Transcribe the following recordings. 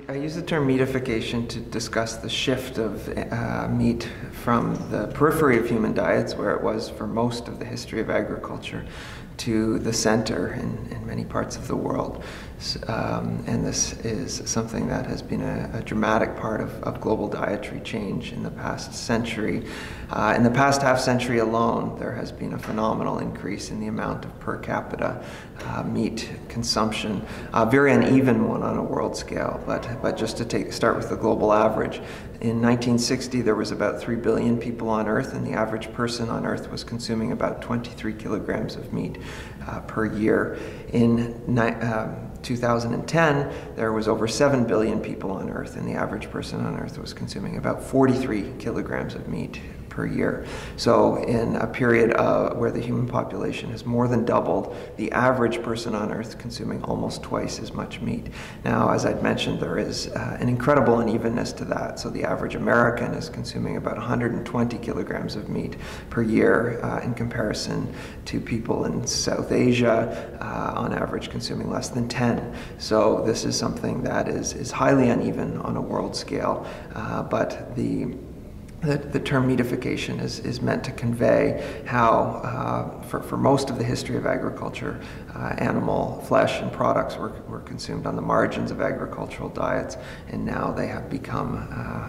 I use the term meatification to discuss the shift of meat from the periphery of human diets, where it was for most of the history of agriculture, to the center in many parts of the world. And this is something that has been a dramatic part of global dietary change in the past century. In the past half century alone, there has been a phenomenal increase in the amount of per capita meat consumption, a very uneven one on a world scale, but just to start with the global average. In 1960, there was about 3 billion people on Earth, and the average person on Earth was consuming about 23 kilograms of meat per year. In 2010, there was over 7 billion people on Earth, and the average person on Earth was consuming about 43 kilograms of meat per year. So in a period where the human population has more than doubled, the average person on Earth consuming almost twice as much meat. Now, as I'd mentioned, there is an incredible unevenness to that. So the average American is consuming about 120 kilograms of meat per year in comparison to people in South Asia, on average consuming less than 10. So this is something that is highly uneven on a world scale, but the term meatification is meant to convey how, for most of the history of agriculture, animal flesh and products were consumed on the margins of agricultural diets, and now they have become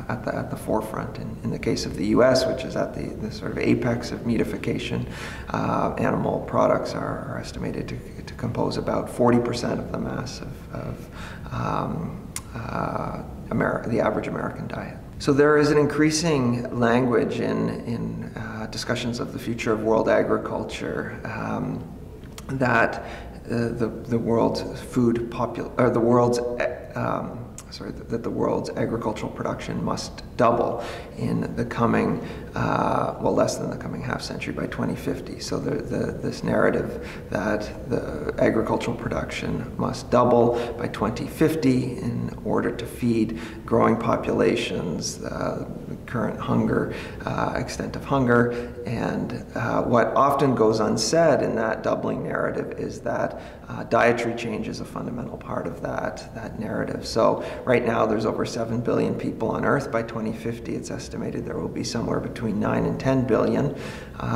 at the forefront. In the case of the U.S., which is at the sort of apex of meatification, animal products are estimated to compose about 40% of the mass of the average American diet. So there is an increasing language in discussions of the future of world agriculture that the world's that the world's agricultural production must double in the coming, less than the coming half century, by 2050. So this narrative that the agricultural production must double by 2050 in order to feed growing populations, the current hunger, extent of hunger. And what often goes unsaid in that doubling narrative is that dietary change is a fundamental part of that narrative. So right now there's over 7 billion people on Earth. By 2050, it's estimated there will be somewhere between 9 and 10 billion.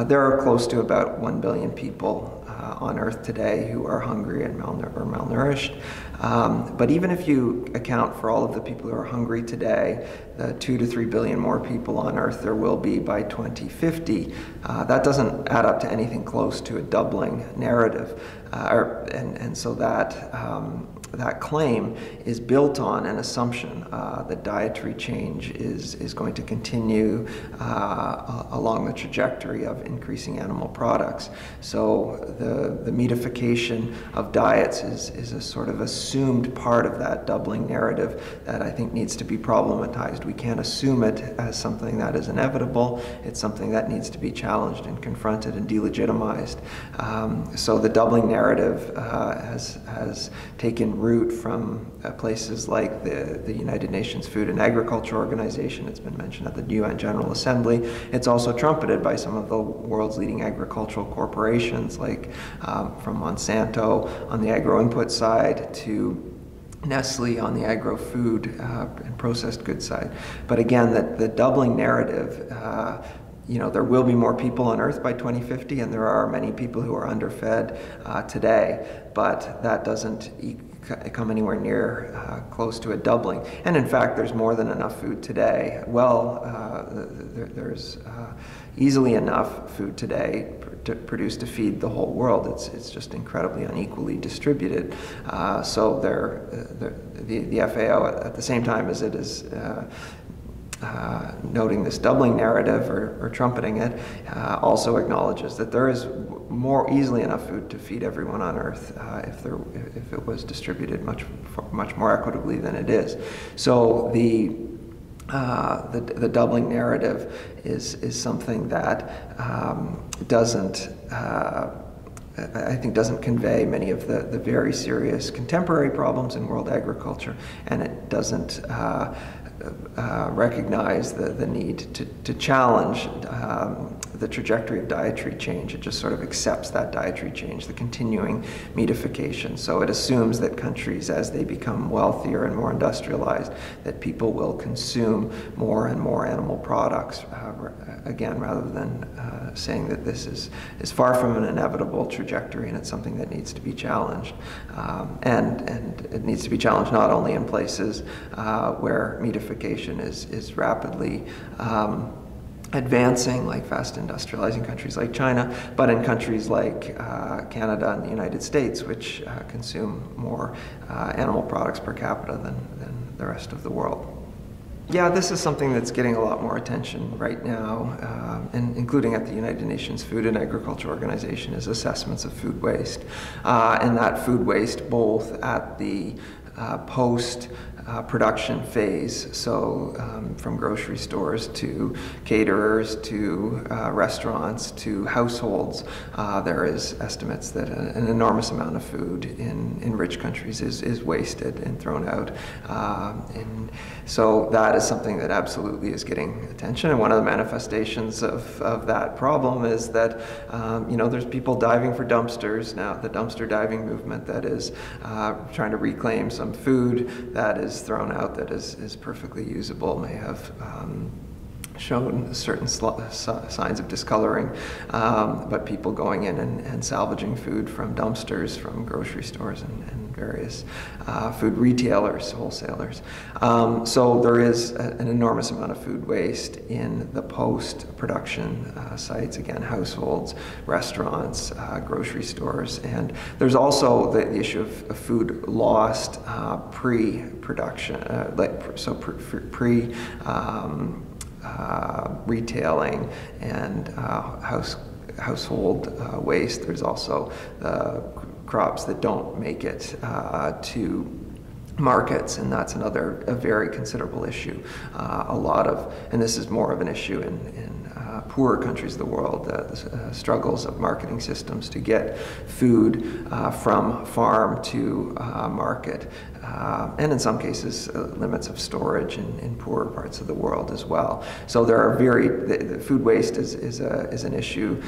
There are close to about 1 billion people on Earth today who are hungry and malnourished. But even if you account for all of the people who are hungry today, the 2 to 3 billion more people on Earth there will be by 2050, that doesn't add up to anything close to a doubling narrative. And so that claim is built on an assumption that dietary change is going to continue along the trajectory of increasing animal products. So the meatification of diets is a sort of assumed part of that doubling narrative that I think needs to be problematized. We can't assume it as something that is inevitable. It's something that needs to be challenged and confronted and delegitimized. So the doubling narrative has taken root from places like the United Nations Food and Agriculture Organization. It's been mentioned at the UN General Assembly. It's also trumpeted by some of the world's leading agricultural corporations, like from Monsanto on the agro-input side to Nestle on the agro-food and processed goods side. But again, the doubling narrative, there will be more people on Earth by 2050, and there are many people who are underfed today, but that doesn't come anywhere near close to a doubling. And in fact, there's more than enough food today. There's easily enough food today produced to feed the whole world. It's just incredibly unequally distributed. So the FAO, at the same time as it is noting this doubling narrative or trumpeting it, also acknowledges that there is more easily enough food to feed everyone on Earth if it was distributed much more equitably than it is. So the doubling narrative is something that doesn't convey many of the very serious contemporary problems in world agriculture, and it doesn't recognize the need to challenge the trajectory of dietary change. It just sort of accepts that dietary change, the continuing meatification. So it assumes that countries, as they become wealthier and more industrialized, that people will consume more and more animal products, again, rather than saying that this is far from an inevitable trajectory and it's something that needs to be challenged. And it needs to be challenged not only in places where meatification is rapidly advancing, like fast industrializing countries like China, but in countries like Canada and the United States, which consume more animal products per capita than the rest of the world. Yeah, this is something that's getting a lot more attention right now, and including at the United Nations Food and Agriculture Organization, is assessments of food waste. And that food waste both at the post-production phase, so from grocery stores to caterers to restaurants to households, there is estimates that an enormous amount of food in rich countries is wasted and thrown out. And so that is something that absolutely is getting attention. And one of the manifestations of that problem is that there's people diving for dumpsters now, the dumpster diving movement that is trying to reclaim some food that is thrown out that is perfectly usable, may have shown certain signs of discoloring, but people going in and salvaging food from dumpsters, from grocery stores and various food retailers, wholesalers. So there is an enormous amount of food waste in the post-production sites, again, households, restaurants, grocery stores, and there's also the issue of food lost pre-production, retailing and household waste. There's also the crops that don't make it to markets, and that's a very considerable issue. And this is more of an issue in poorer countries of the world, the struggles of marketing systems to get food from farm to market. And in some cases, limits of storage in poorer parts of the world as well. So there are the food waste is an issue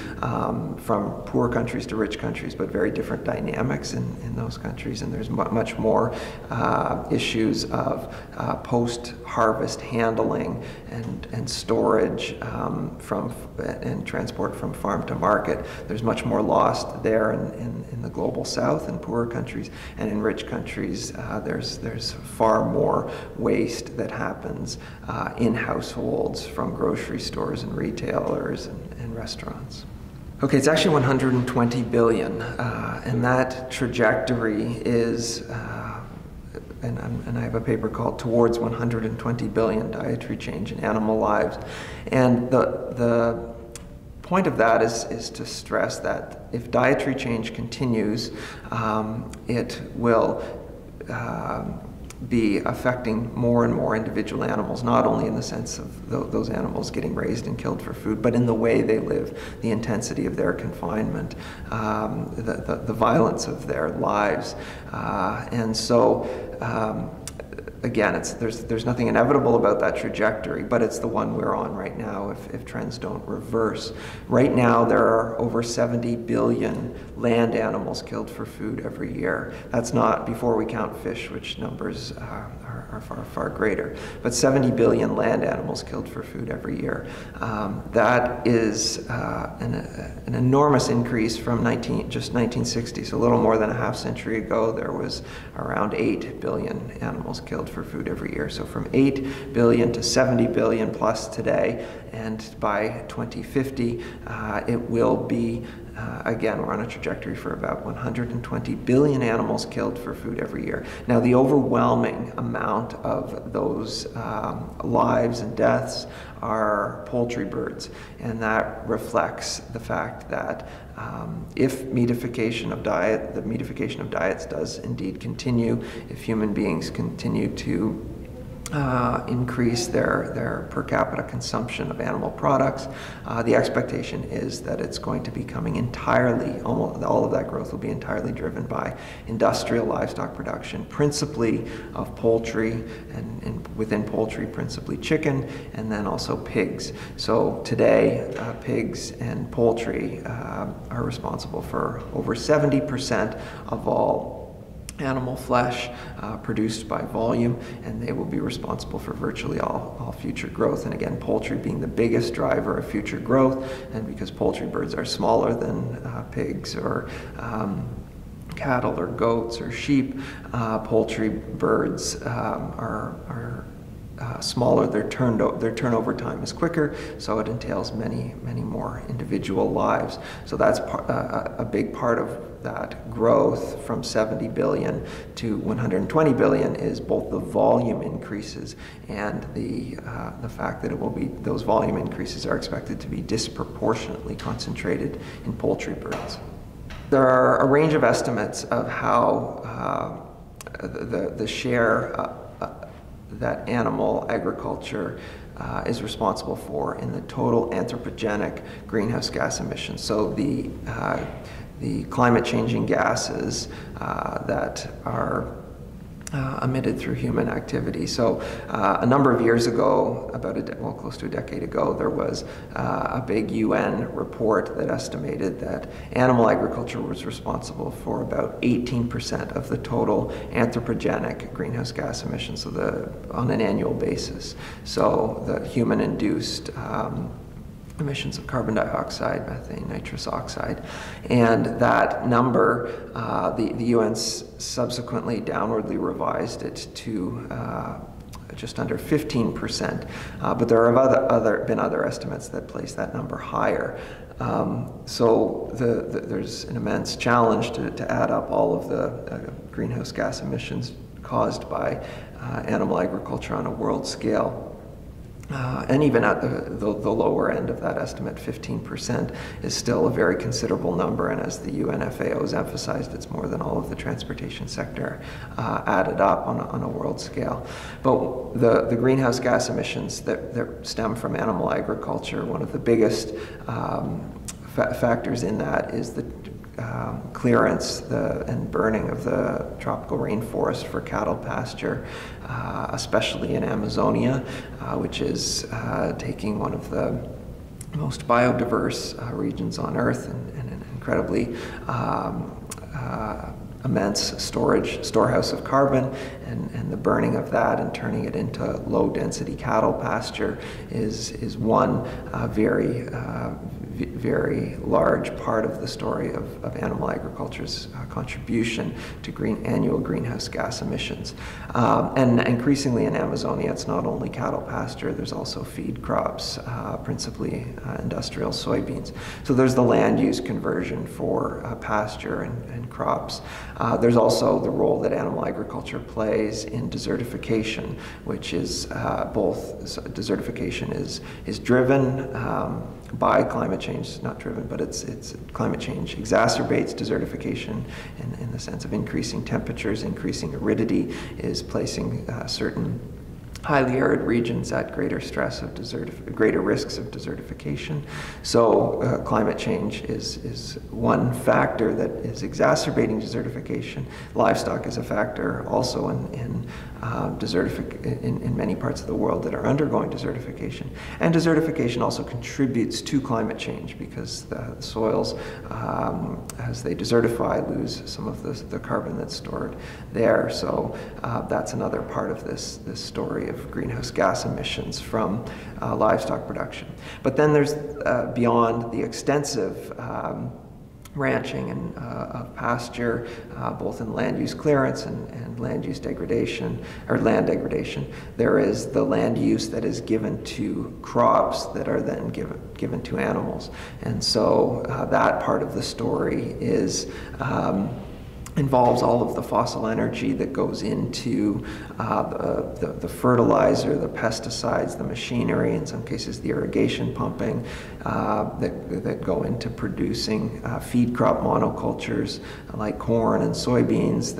from poor countries to rich countries, but very different dynamics in those countries. And there's much more issues of post-harvest handling and storage and transport from farm to market. There's much more lost there in the global south in poorer countries, and in rich countries there's far more waste that happens in households from grocery stores and retailers and restaurants. Okay, it's actually 120 billion, and that trajectory is and I have a paper called Towards 120 Billion Dietary Change in Animal Lives. And the point of that is to stress that if dietary change continues, it will be affecting more and more individual animals, not only in the sense of those animals getting raised and killed for food, but in the way they live, the intensity of their confinement, the violence of their lives. And so, again, there's nothing inevitable about that trajectory, but it's the one we're on right now if trends don't reverse. Right now, there are over 70 billion land animals killed for food every year. That's not before we count fish, which numbers are far, far greater. But 70 billion land animals killed for food every year. That is an enormous increase from just 1960. So a little more than a half century ago, there was around 8 billion animals killed for food every year. So from 8 billion to 70 billion plus today, and by 2050, it will be again, we're on a trajectory for about 120 billion animals killed for food every year. Now, the overwhelming amount of those lives and deaths are poultry birds, and that reflects the fact that if the meatification of diets does indeed continue, if human beings continue to increase their per capita consumption of animal products, the expectation is that it's going to be coming entirely, almost all of that growth will be entirely driven by industrial livestock production, principally of poultry and within poultry, principally chicken, and then also pigs. So today, pigs and poultry are responsible for over 70% of all animal flesh produced by volume, and they will be responsible for virtually all future growth. And again, poultry being the biggest driver of future growth, and because poultry birds are smaller than pigs or cattle or goats or sheep, poultry birds are smaller. Their turnover time is quicker, so it entails many more individual lives. So that's a big part of that growth from 70 billion to 120 billion is both the volume increases and the fact that those volume increases are expected to be disproportionately concentrated in poultry birds. There are a range of estimates of how the share that animal agriculture is responsible for in the total anthropogenic greenhouse gas emissions. So the climate changing gases that are emitted through human activity. So a number of years ago, close to a decade ago, there was a big UN report that estimated that animal agriculture was responsible for about 18% of the total anthropogenic greenhouse gas emissions, so on an annual basis. So the human-induced emissions of carbon dioxide, methane, nitrous oxide. And that number, the UN subsequently downwardly revised it to just under 15%. But there have been other estimates that place that number higher. So there's an immense challenge to add up all of the greenhouse gas emissions caused by animal agriculture on a world scale. And even at the lower end of that estimate, 15% is still a very considerable number, and as the UNFAO has emphasized, it's more than all of the transportation sector added up on a world scale. But the greenhouse gas emissions that stem from animal agriculture, one of the biggest factors in that is the clearance and burning of the tropical rainforest for cattle pasture, especially in Amazonia, which is taking one of the most biodiverse regions on Earth and an incredibly immense storehouse of carbon, and the burning of that and turning it into low-density cattle pasture is one very large part of the story of animal agriculture's contribution to annual greenhouse gas emissions. And increasingly in Amazonia, it's not only cattle pasture, there's also feed crops, principally industrial soybeans. So there's the land use conversion for pasture and crops. There's also the role that animal agriculture plays in desertification, which is desertification is driven by climate change, not driven, but it's climate change exacerbates desertification in the sense of increasing temperatures, increasing aridity, is placing certain highly arid regions at greater stress of greater risks of desertification. So climate change is one factor that is exacerbating desertification. Livestock is a factor also in many parts of the world that are undergoing desertification. And desertification also contributes to climate change because the soils, as they desertify, lose some of the carbon that's stored there. So that's another part of this story of greenhouse gas emissions from livestock production. But then there's beyond the extensive ranching and of pasture, both in land use clearance and land use degradation, or land degradation, there is the land use that is given to crops that are then given to animals. And so that part of the story involves all of the fossil energy that goes into the fertilizer, the pesticides, the machinery, in some cases the irrigation pumping that go into producing feed crop monocultures like corn and soybeans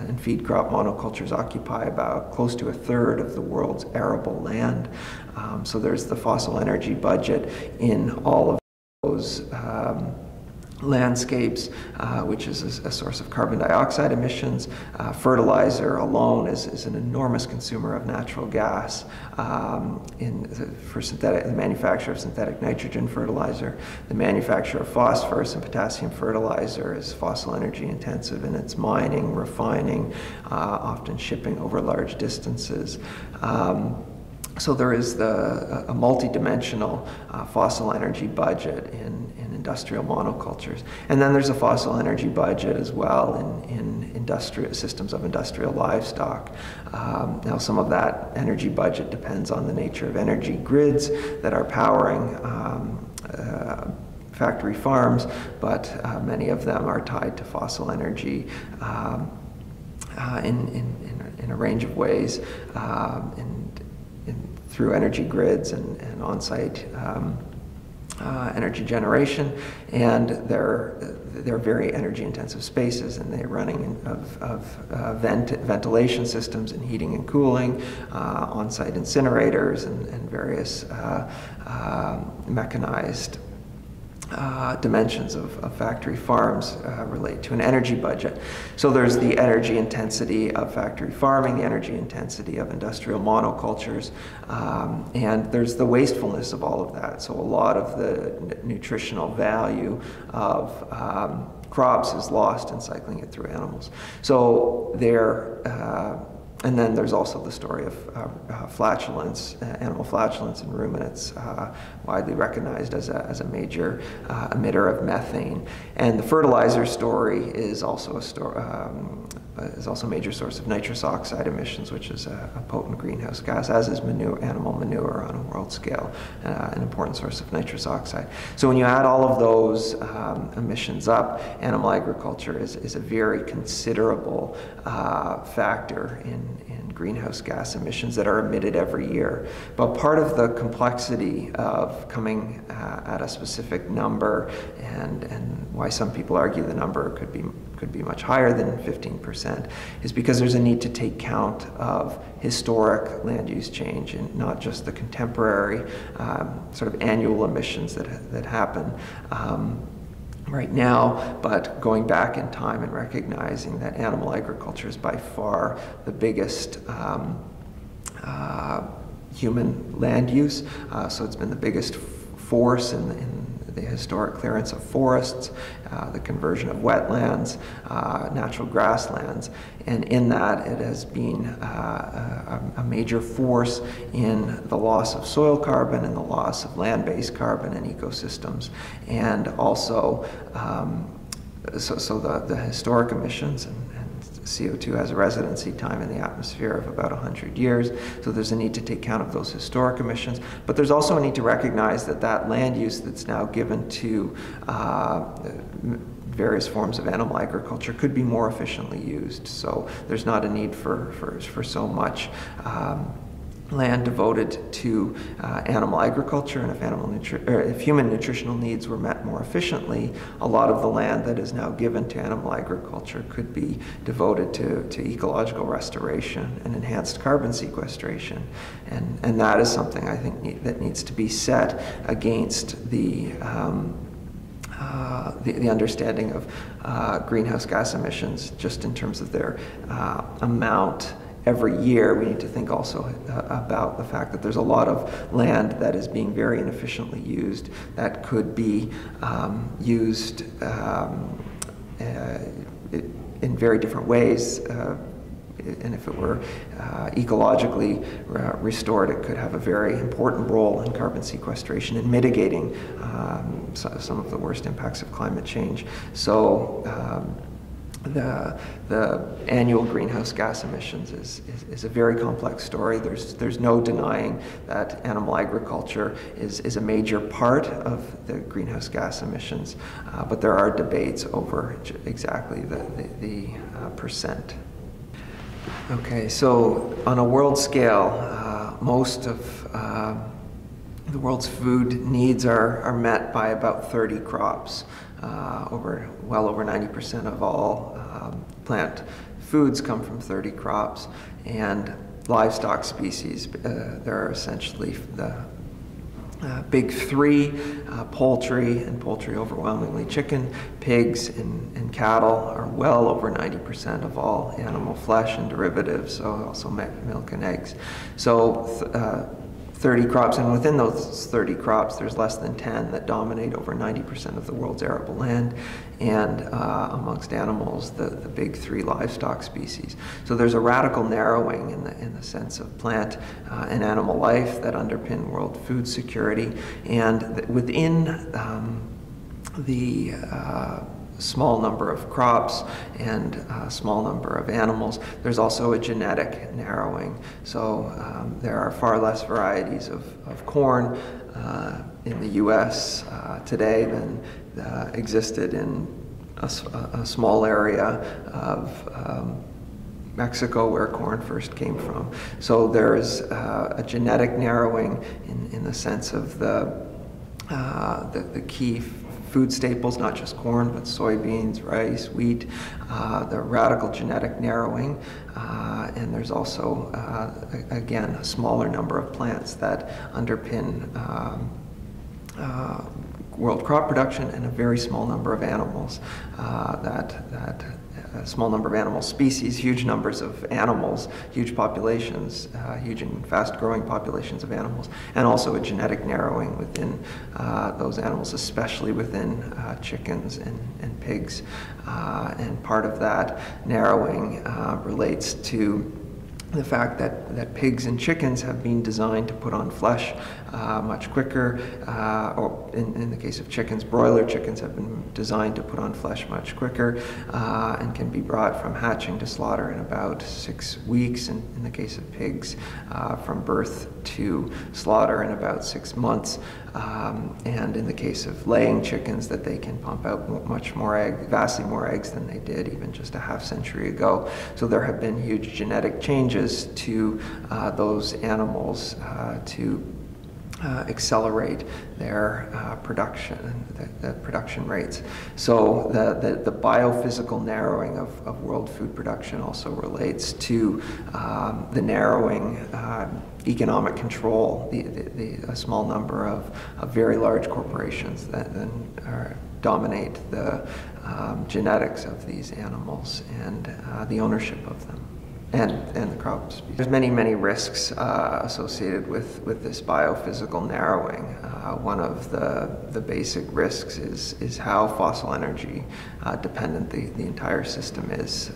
and feed crop monocultures occupy about close to a third of the world's arable land. So there's the fossil energy budget in all of those landscapes, which is a source of carbon dioxide emissions. Fertilizer alone is an enormous consumer of natural gas for the manufacture of synthetic nitrogen fertilizer. The manufacture of phosphorus and potassium fertilizer is fossil energy intensive in its mining, refining, often shipping over large distances. So there is a multi-dimensional fossil energy budget in industrial monocultures. And then there's a fossil energy budget as well in industrial systems of industrial livestock. Now some of that energy budget depends on the nature of energy grids that are powering factory farms, but many of them are tied to fossil energy in a range of ways, through energy grids and on-site energy generation, and they're very energy-intensive spaces, and they're running of ventilation systems and heating and cooling, on-site incinerators, and various mechanized dimensions of factory farms relate to an energy budget. So there's the energy intensity of factory farming, the energy intensity of industrial monocultures, and there's the wastefulness of all of that. So a lot of the nutritional value of crops is lost in cycling it through animals. So and then there's also the story of flatulence, animal flatulence in ruminants, widely recognized as a major emitter of methane. And the fertilizer story is also a major source of nitrous oxide emissions, which is a potent greenhouse gas, as is animal manure on a world scale, an important source of nitrous oxide. So when you add all of those emissions up, animal agriculture is a very considerable factor in greenhouse gas emissions that are emitted every year. But part of the complexity of coming at a specific number, and why some people argue the number could be much higher than 15%, is because there's a need to take count of historic land use change and not just the contemporary sort of annual emissions that happen right now, but going back in time and recognizing that animal agriculture is by far the biggest human land use. So it's been the biggest force in the historic clearance of forests, the conversion of wetlands, natural grasslands, and in that it has been a major force in the loss of soil carbon and the loss of land-based carbon and ecosystems, and also so the historic emissions and CO2 has a residency time in the atmosphere of about 100 years, so there's a need to take count of those historic emissions. But there's also a need to recognize that land use that's now given to various forms of animal agriculture could be more efficiently used. So there's not a need for so much land devoted to animal agriculture, and if human nutritional needs were met more efficiently, a lot of the land that is now given to animal agriculture could be devoted to ecological restoration and enhanced carbon sequestration, and that is something I think that needs to be set against the understanding of greenhouse gas emissions just in terms of their amount. Every year, we need to think also about the fact that there's a lot of land that is being very inefficiently used that could be used in very different ways. And if it were ecologically restored, it could have a very important role in carbon sequestration and mitigating some of the worst impacts of climate change. So the annual greenhouse gas emissions is a very complex story. There's no denying that animal agriculture is a major part of the greenhouse gas emissions, but there are debates over exactly the percent. Okay, so on a world scale, most of the world's food needs are met by about 30 crops. Well over 90% of all plant foods come from 30 crops, and livestock species, they're essentially big three, poultry, and poultry overwhelmingly chicken, pigs, and cattle are well over 90% of all animal flesh and derivatives, so also milk and eggs. So 30 crops, and within those 30 crops, there's less than 10 that dominate over 90% of the world's arable land, and amongst animals, the big three livestock species. So there's a radical narrowing in the sense of plant and animal life that underpin world food security, and within the small number of crops and a small number of animals, there's also a genetic narrowing. So there are far less varieties of corn in the US today than existed in a small area of Mexico where corn first came from. So there's a genetic narrowing in the sense of the key food staples, not just corn, but soybeans, rice, wheat, the radical genetic narrowing, and there's also, again, a smaller number of plants that underpin world crop production, and a very small number of animals a small number of animal species, huge numbers of animals, huge populations, huge and fast-growing populations of animals, and also a genetic narrowing within those animals, especially within chickens and pigs. And part of that narrowing relates to the fact that pigs and chickens have been designed to put on flesh much quicker, or in the case of chickens, broiler chickens have been designed to put on flesh much quicker and can be brought from hatching to slaughter in about 6 weeks, and in the case of pigs, from birth to slaughter in about 6 months. And in the case of laying chickens, that they can pump out much more vastly more eggs than they did even just a half century ago. So there have been huge genetic changes to those animals to accelerate their production rates. So the biophysical narrowing of world food production also relates to the narrowing economic control, a small number of very large corporations that then dominate the genetics of these animals and the ownership of them. And the crops. There's many risks associated with this biophysical narrowing. One of the basic risks is how fossil energy dependent the entire system is.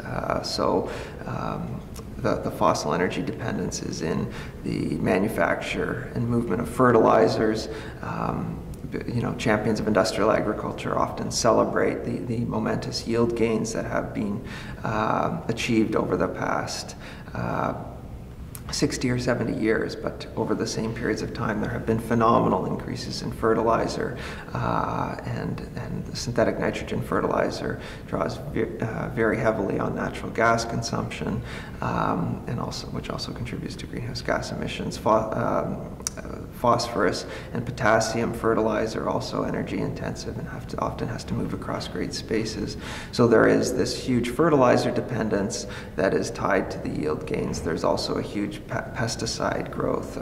The fossil energy dependence is in the manufacture and movement of fertilizers. Champions of industrial agriculture often celebrate the momentous yield gains that have been achieved over the past 60 or 70 years, but over the same periods of time there have been phenomenal increases in fertilizer, and the synthetic nitrogen fertilizer draws very heavily on natural gas consumption, and which also contributes to greenhouse gas emissions. Phosphorus and potassium fertilizer, also energy intensive and often has to move across great spaces. So there is this huge fertilizer dependence that is tied to the yield gains. There's also a huge pesticide growth.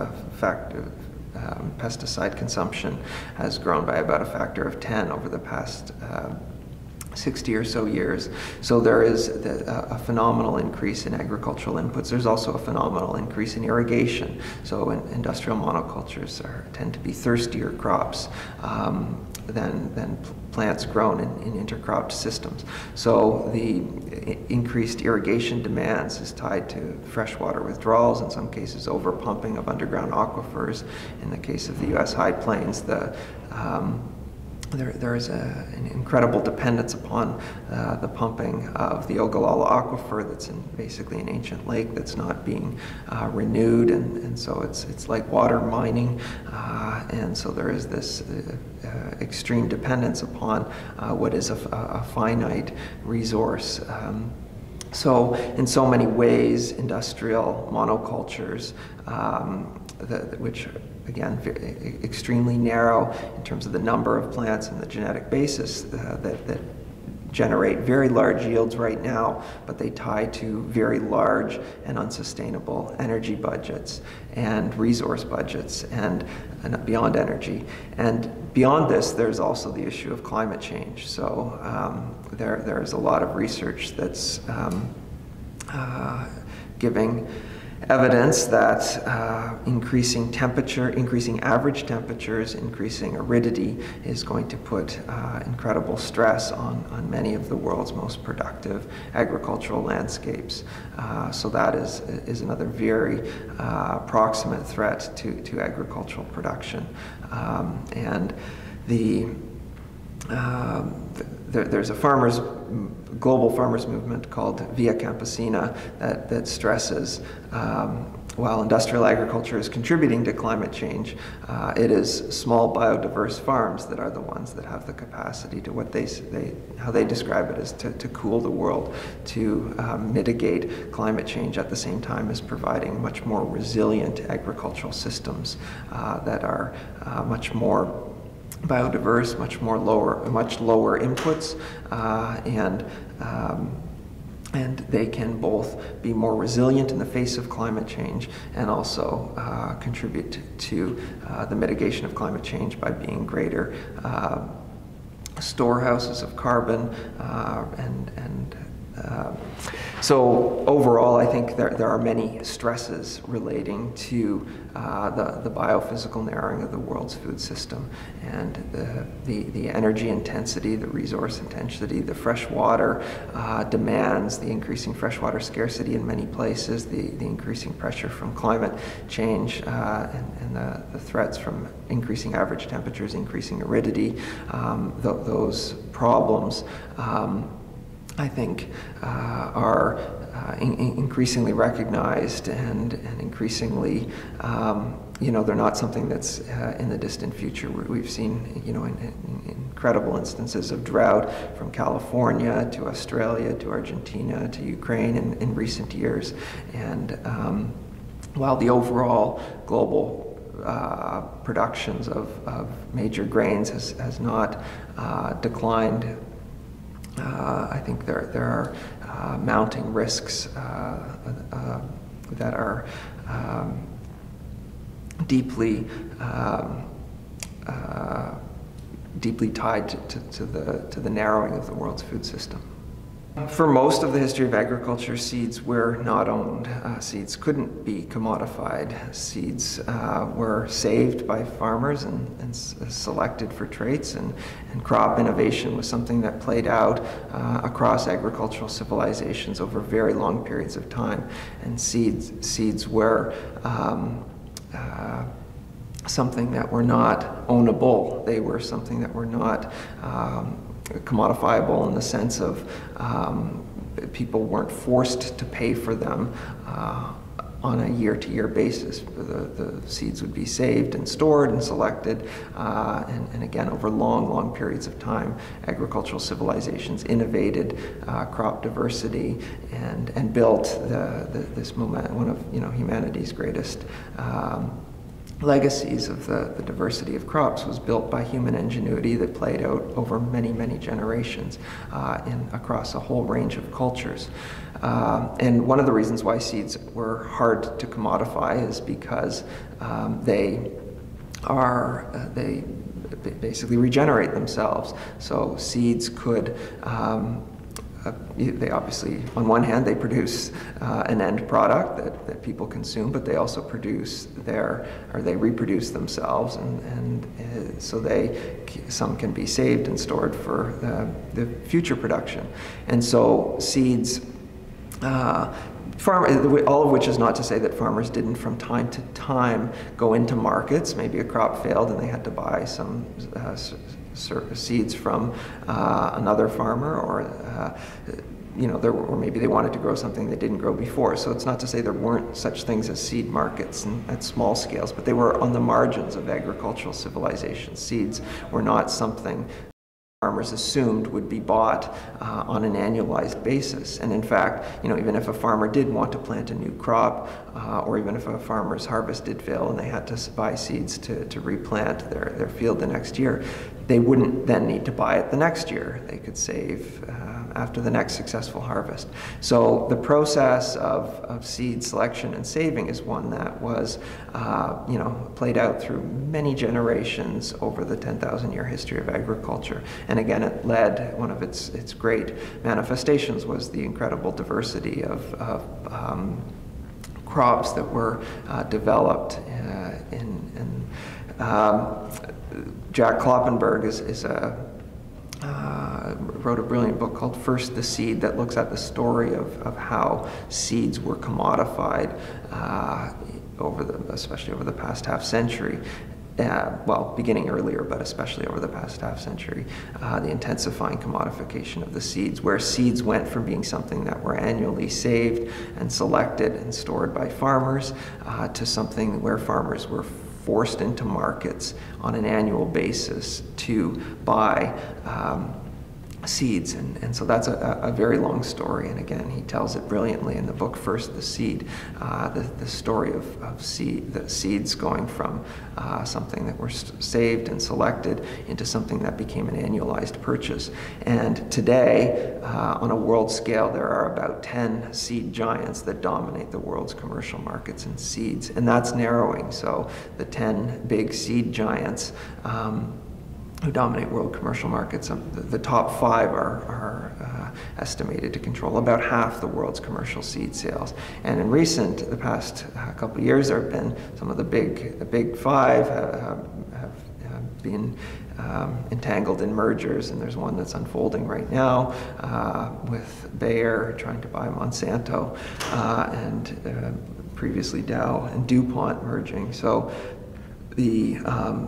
Pesticide consumption has grown by about a factor of 10 over the past 60 or so years. So there is a phenomenal increase in agricultural inputs. There's also a phenomenal increase in irrigation. So industrial monocultures tend to be thirstier crops than plants grown in intercropped systems. So the increased irrigation demands is tied to freshwater withdrawals, in some cases overpumping of underground aquifers. In the case of the US High Plains, there is an incredible dependence upon the pumping of the Ogallala Aquifer that's basically an ancient lake that's not being renewed, and so it's like water mining, and so there is this extreme dependence upon what is a finite resource. So in so many ways, industrial monocultures, which again, extremely narrow in terms of the number of plants and the genetic basis that generate very large yields right now, but they tie to very large and unsustainable energy budgets and resource budgets and beyond energy. And beyond this, there's also the issue of climate change. So there's a lot of research that's giving evidence that increasing temperature, increasing average temperatures, increasing aridity is going to put incredible stress on many of the world's most productive agricultural landscapes. So that is another very proximate threat to agricultural production. And there's a global farmers movement called Via Campesina that stresses while industrial agriculture is contributing to climate change, it is small biodiverse farms that are the ones that have the capacity to how they describe it is to cool the world, to mitigate climate change at the same time as providing much more resilient agricultural systems that are much more biodiverse, much lower inputs, and they can both be more resilient in the face of climate change and also contribute to the mitigation of climate change by being greater storehouses of carbon so overall, I think there are many stresses relating to the biophysical narrowing of the world's food system, and the energy intensity, the resource intensity, the freshwater demands, the increasing freshwater scarcity in many places, the increasing pressure from climate change, and the threats from increasing average temperatures, increasing aridity, those problems I think are increasingly recognized and increasingly, they're not something that's in the distant future. We've seen, incredible instances of drought from California to Australia to Argentina to Ukraine in recent years. And while the overall global productions of major grains has not declined, I think there are mounting risks that are deeply tied to the narrowing of the world's food system. For most of the history of agriculture, seeds were not owned. Seeds couldn't be commodified. Seeds were saved by farmers and selected for traits, and crop innovation was something that played out across agricultural civilizations over very long periods of time. And seeds were something that were not ownable. They were something that were not commodifiable in the sense of people weren't forced to pay for them on a year-to-year basis. The seeds would be saved and stored and selected, and again, over long periods of time, agricultural civilizations innovated crop diversity and built this moment, one of humanity's greatest legacies of the diversity of crops was built by human ingenuity that played out over many generations across a whole range of cultures. And one of the reasons why seeds were hard to commodify is because they basically regenerate themselves. So seeds could they obviously, on one hand, they produce an end product that people consume, but they also they reproduce themselves, and so some can be saved and stored for the future production. And so seeds, all of which is not to say that farmers didn't from time to time go into markets. Maybe a crop failed and they had to buy some seeds from another farmer, or or maybe they wanted to grow something they didn't grow before. So it's not to say there weren't such things as seed markets at small scales, but they were on the margins of agricultural civilization. Seeds were not something farmers assumed would be bought on an annualized basis. And in fact, even if a farmer did want to plant a new crop, or even if a farmer's harvest did fail and they had to buy seeds to replant their field the next year, they wouldn't then need to buy it the next year. They could save after the next successful harvest. So the process of seed selection and saving is one that was played out through many generations over the 10,000-year history of agriculture. And again, it led, one of its great manifestations was the incredible diversity of crops that were developed Jack Kloppenberg wrote a brilliant book called First the Seed that looks at the story of how seeds were commodified especially over the past half century. Well, beginning earlier, but especially over the past half century, the intensifying commodification of the seeds, where seeds went from being something that were annually saved and selected and stored by farmers to something where farmers were forced into markets on an annual basis to buy seeds. And so that's a very long story, and again, he tells it brilliantly in the book First the Seed, the story of the seeds going from something that were saved and selected into something that became an annualized purchase. And today, on a world scale, there are about 10 seed giants that dominate the world's commercial markets in seeds, and that's narrowing. So the 10 big seed giants who dominate world commercial markets, the top 5 are estimated to control about half the world's commercial seed sales. And in the past couple of years, there have been some of the big 5 have been entangled in mergers, and there's one that's unfolding right now with Bayer trying to buy Monsanto, and previously Dow and DuPont merging. So the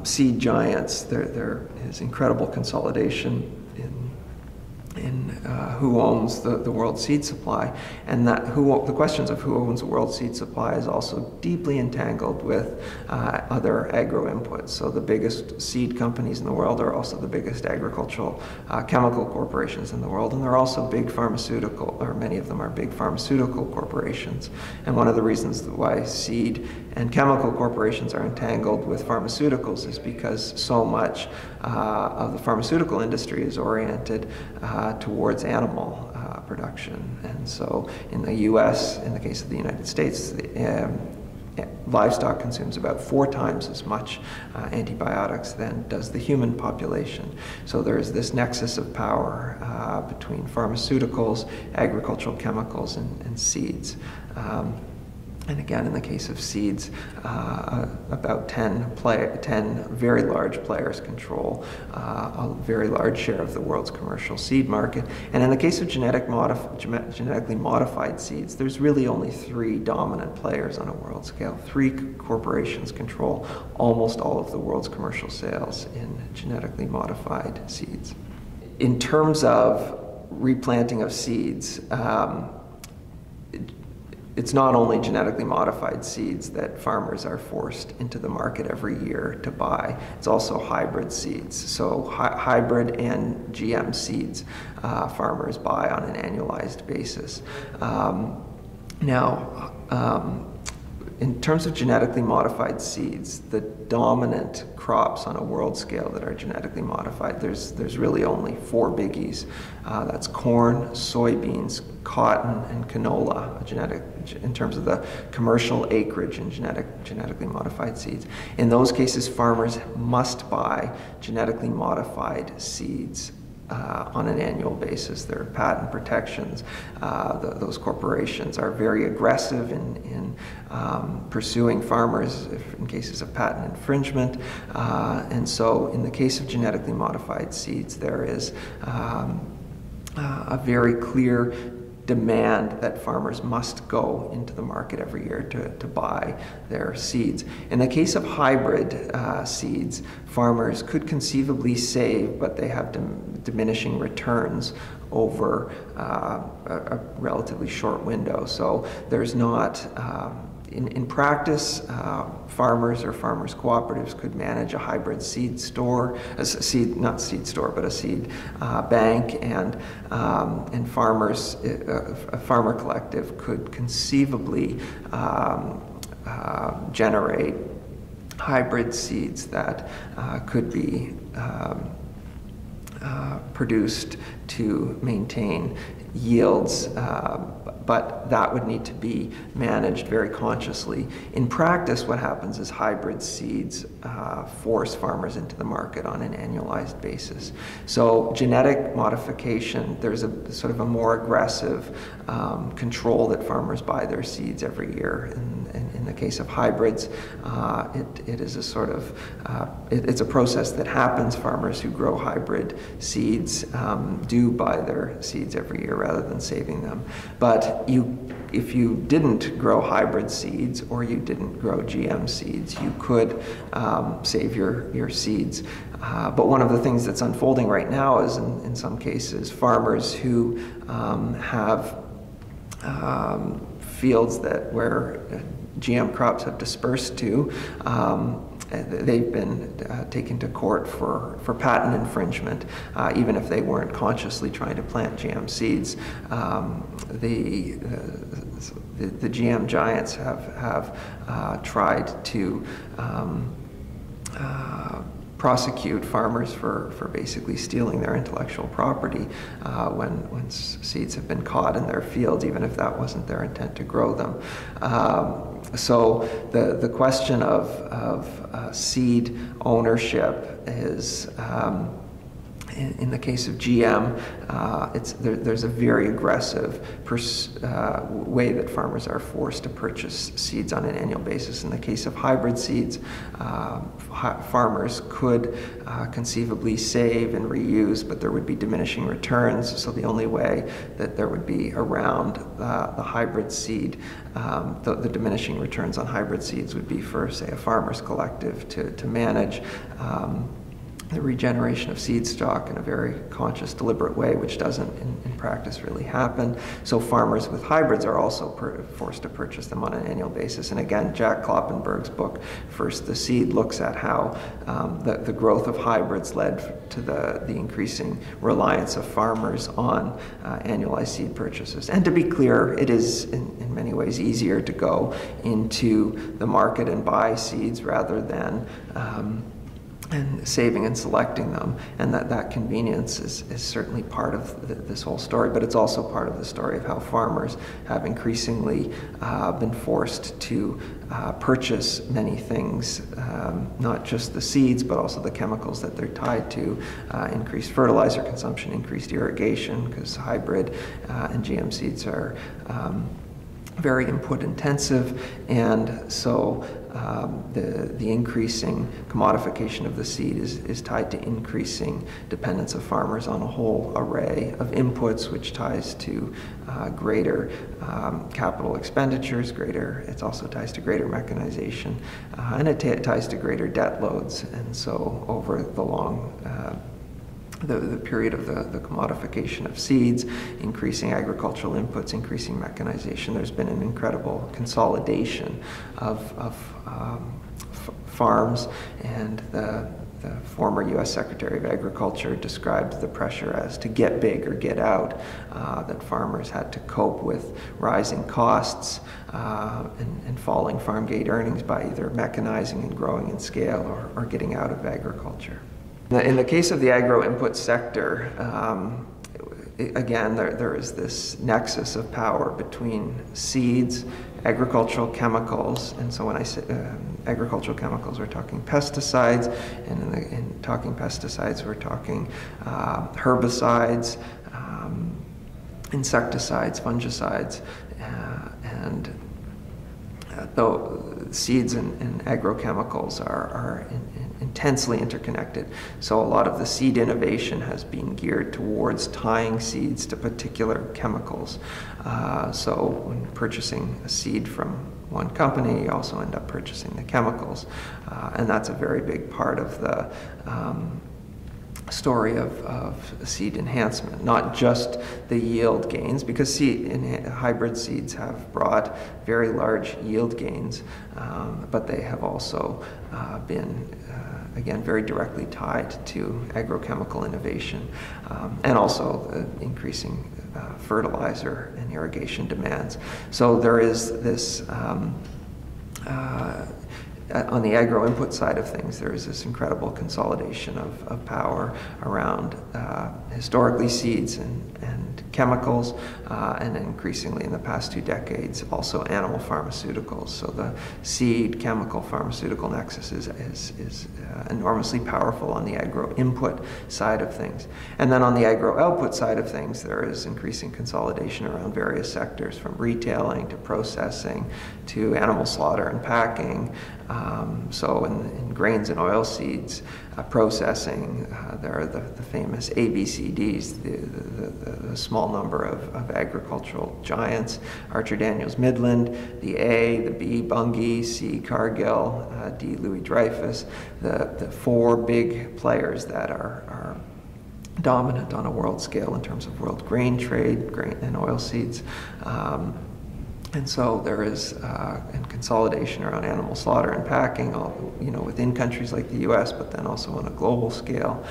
seed giants, there is incredible consolidation in who owns the world seed supply, and the questions of who owns the world seed supply is also deeply entangled with other agro inputs. So the biggest seed companies in the world are also the biggest agricultural chemical corporations in the world, and they're also big pharmaceutical, or many of them are big pharmaceutical corporations. And one of the reasons why seed and chemical corporations are entangled with pharmaceuticals is because so much of the pharmaceutical industry is oriented towards animal production. And so in the US, in the case of the United States, livestock consumes about 4 times as much antibiotics than does the human population. So there's this nexus of power between pharmaceuticals, agricultural chemicals, and seeds. And again, in the case of seeds, about 10 very large players control a very large share of the world's commercial seed market. And in the case of genetically modified seeds, there's really only 3 dominant players on a world scale. 3 corporations control almost all of the world's commercial sales in genetically modified seeds. In terms of replanting of seeds, it's not only genetically modified seeds that farmers are forced into the market every year to buy, it's also hybrid seeds. So hybrid and GM seeds farmers buy on an annualized basis. In terms of genetically modified seeds, the dominant crops on a world scale that are genetically modified, there's really only 4 biggies. That's corn, soybeans, cotton, and canola, in terms of the commercial acreage in genetically modified seeds. In those cases, farmers must buy genetically modified seeds on an annual basis. There are patent protections. Those corporations are very aggressive in pursuing farmers in cases of patent infringement. And so in the case of genetically modified seeds, there is a very clear demand that farmers must go into the market every year to buy their seeds. In the case of hybrid seeds, farmers could conceivably save, but they have diminishing returns over a relatively short window. So there's not in practice, farmers or farmers cooperatives could manage a hybrid seed store, a seed bank, and farmers, a farmer collective could conceivably generate hybrid seeds that could be produced to maintain yields, but that would need to be managed very consciously. In practice, what happens is hybrid seeds force farmers into the market on an annualized basis. So genetic modification, there's a sort of a more aggressive control that farmers buy their seeds every year. In the case of hybrids, it is a sort of, it's a process that happens. Farmers who grow hybrid seeds do buy their seeds every year rather than saving them. But if you didn't grow hybrid seeds or you didn't grow GM seeds, you could save your seeds. But one of the things that's unfolding right now is, in some cases, farmers who have fields where GM crops have dispersed to, they've been taken to court for patent infringement, even if they weren't consciously trying to plant GM seeds. The GM giants have tried to prosecute farmers for basically stealing their intellectual property when seeds have been caught in their fields, even if that wasn't their intent to grow them. So the question of seed ownership is, in the case of GM, there's a very aggressive way that farmers are forced to purchase seeds on an annual basis. In the case of hybrid seeds, farmers could conceivably save and reuse, but there would be diminishing returns. So the only way that there would be around the hybrid seed, the diminishing returns on hybrid seeds would be for, say, a farmers collective to manage the regeneration of seed stock in a very conscious, deliberate way, which doesn't in practice really happen. So farmers with hybrids are also forced to purchase them on an annual basis. And again, Jack Kloppenberg's book, First the Seed, looks at how the growth of hybrids led to the increasing reliance of farmers on annualized seed purchases. And to be clear, it is in many ways easier to go into the market and buy seeds rather than and saving and selecting them, and that convenience is certainly part of this whole story, but it's also part of the story of how farmers have increasingly been forced to purchase many things, not just the seeds, but also the chemicals that they're tied to, increased fertilizer consumption, increased irrigation, because hybrid and GM seeds are very input intensive, and so the increasing commodification of the seed is tied to increasing dependence of farmers on a whole array of inputs, which ties to greater capital expenditures, it also ties to greater mechanization, and it ties to greater debt loads. And so over the long the period of the commodification of seeds, increasing agricultural inputs, increasing mechanization, there's been an incredible consolidation of farms, and the former U.S. Secretary of Agriculture described the pressure as to get big or get out, that farmers had to cope with rising costs and falling farm gate earnings by either mechanizing and growing in scale or getting out of agriculture. In the case of the agro-input sector, again, there is this nexus of power between seeds, agricultural chemicals, and so when I say agricultural chemicals, we're talking pesticides, and in talking pesticides, we're talking herbicides, insecticides, fungicides, and though seeds and agrochemicals are intensely interconnected. So a lot of the seed innovation has been geared towards tying seeds to particular chemicals. So when purchasing a seed from one company, you also end up purchasing the chemicals. And that's a very big part of the story of seed enhancement, not just the yield gains, because hybrid seeds have brought very large yield gains, but they have also been again, very directly tied to agrochemical innovation, and also increasing fertilizer and irrigation demands. So there is this, on the agro-input side of things, there is this incredible consolidation of power around historically seeds and chemicals, and increasingly in the past 2 decades also animal pharmaceuticals. So the seed chemical pharmaceutical nexus is enormously powerful on the agro-input side of things. And then on the agro-output side of things, there is increasing consolidation around various sectors, from retailing to processing to animal slaughter and packing. So in grains and oilseeds processing, there are the famous ABCDs, the small number of agricultural giants: Archer Daniels Midland, the A, the B, Bunge, C, Cargill, D, Louis Dreyfus, the 4 big players that are dominant on a world scale in terms of world grain trade, grain and oilseeds. And so there is consolidation around animal slaughter and packing, within countries like the U.S., but then also on a global scale.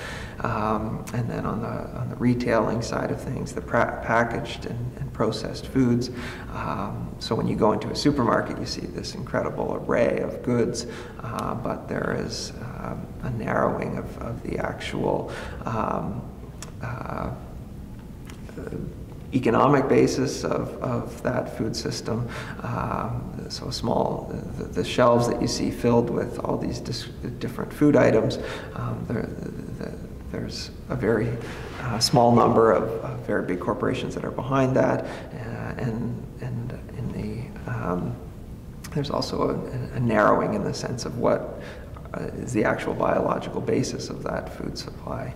And then on the retailing side of things, the packaged and processed foods. So when you go into a supermarket, you see this incredible array of goods, but there is a narrowing of the actual economic basis of that food system. So the shelves that you see filled with all these different food items, there's a very small number of very big corporations that are behind that, there's also a narrowing in the sense of what is the actual biological basis of that food supply.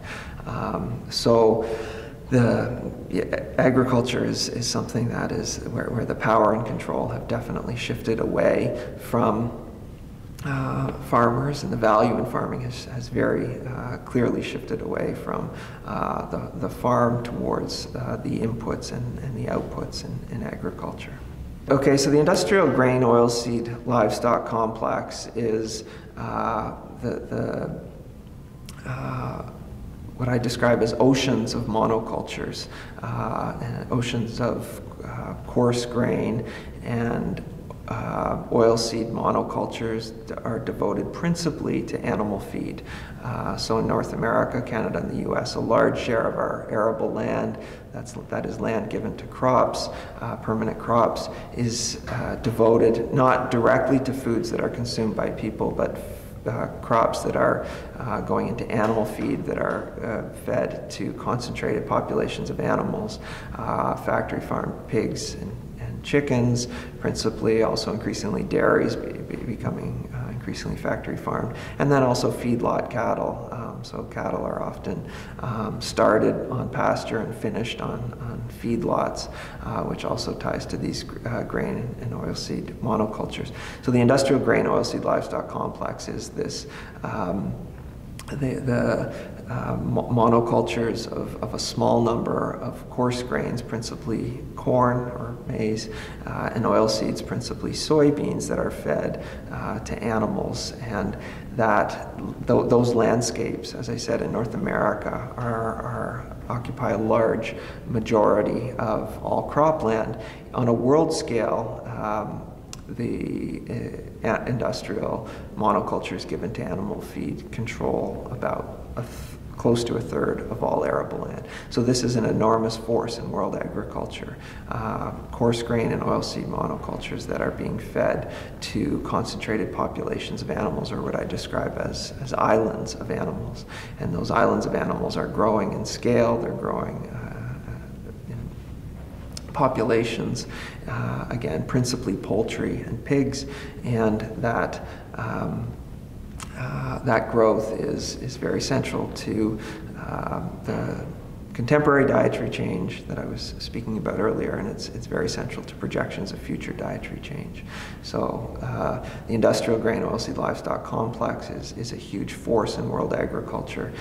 Agriculture is something that is where the power and control have definitely shifted away from farmers, and the value in farming has very clearly shifted away from the farm towards the inputs and the outputs in agriculture. Okay, so the industrial grain, oilseed, livestock complex is what I describe as oceans of monocultures, and oceans of coarse grain and oilseed monocultures are devoted principally to animal feed. So in North America, Canada, and the US, a large share of our arable land, that is land given to crops, permanent crops, is devoted not directly to foods that are consumed by people, but crops that are going into animal feed, that are fed to concentrated populations of animals, factory farmed pigs and chickens, principally, also increasingly dairies becoming increasingly factory farmed, and then also feedlot cattle. So cattle are often started on pasture and finished on feedlots, which also ties to these grain and oilseed monocultures. So the industrial grain, oilseed, livestock complex is this monocultures of a small number of coarse grains, principally corn or maize, and oilseeds, principally soybeans, that are fed to animals. And those landscapes, as I said, in North America occupy a large majority of all cropland. On a world scale, the industrial monocultures given to animal feed control about close to a third of all arable land. So this is an enormous force in world agriculture. Coarse grain and oilseed monocultures that are being fed to concentrated populations of animals, or what I describe as islands of animals. And those islands of animals are growing in scale, they're growing in populations, again, principally poultry and pigs, and that growth is very central to contemporary dietary change that I was speaking about earlier, and it's very central to projections of future dietary change. So the industrial grain oilseed livestock complex is a huge force in world agriculture,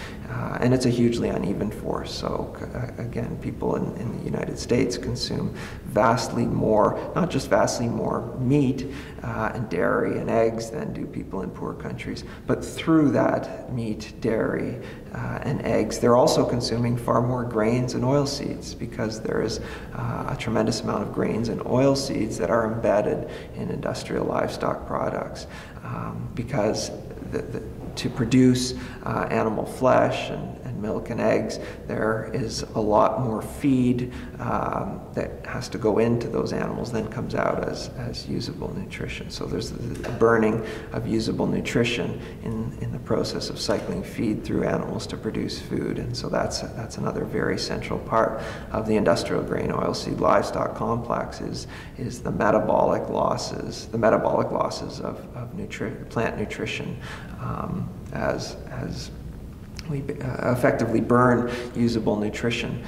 and it's a hugely uneven force. So again, people in the United States consume vastly more, not just vastly more meat and dairy and eggs than do people in poor countries, but through that meat, dairy, and eggs, they're also consuming far more grains and oilseeds, because there is a tremendous amount of grains and oilseeds that are embedded in industrial livestock products, because to produce animal flesh and milk and eggs, there is a lot more feed that has to go into those animals than comes out as usable nutrition. So there's a burning of usable nutrition in the process of cycling feed through animals to produce food, and so that's another very central part of the industrial grain oilseed livestock complex is the metabolic losses of plant nutrition as we effectively burn usable nutrition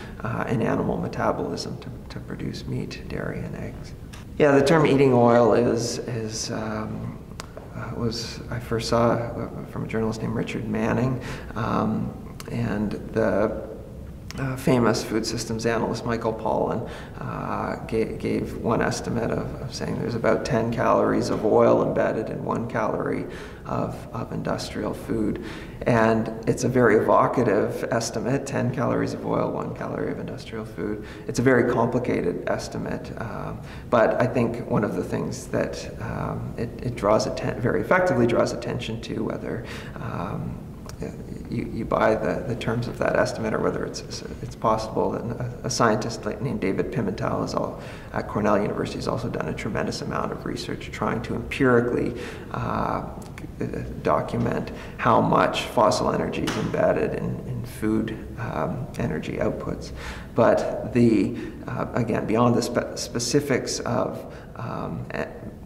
in animal metabolism to produce meat, dairy, and eggs. Yeah, the term eating oil I first saw from a journalist named Richard Manning, and the famous food systems analyst Michael Pollan gave one estimate of saying there's about 10 calories of oil embedded in 1 calorie of industrial food. And it's a very evocative estimate, 10 calories of oil, 1 calorie of industrial food. It's a very complicated estimate, but I think one of the things that it very effectively draws attention to, whether you buy the terms of that estimate, or whether it's possible that a scientist named David Pimentel at Cornell University has also done a tremendous amount of research trying to empirically document how much fossil energy is embedded in food energy outputs. But again, beyond the specifics of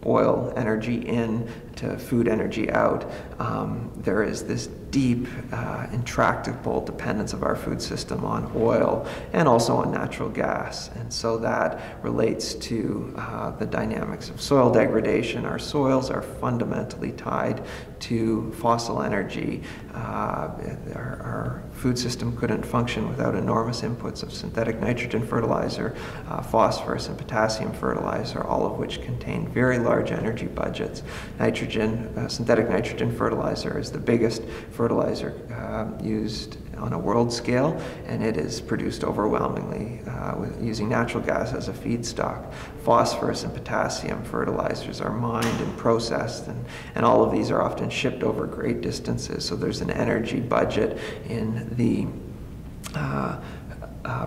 oil energy in to food energy out, there is this deep, intractable dependence of our food system on oil and also on natural gas. And so that relates to the dynamics of soil degradation. Our soils are fundamentally tied to fossil energy. Our food system couldn't function without enormous inputs of synthetic nitrogen fertilizer, phosphorus and potassium fertilizer, all of which contain very large energy budgets. Synthetic nitrogen fertilizer is the biggest fertilizer used on a world scale, and it is produced overwhelmingly using natural gas as a feedstock. Phosphorus and potassium fertilizers are mined and processed, and all of these are often shipped over great distances. So there's an energy budget in the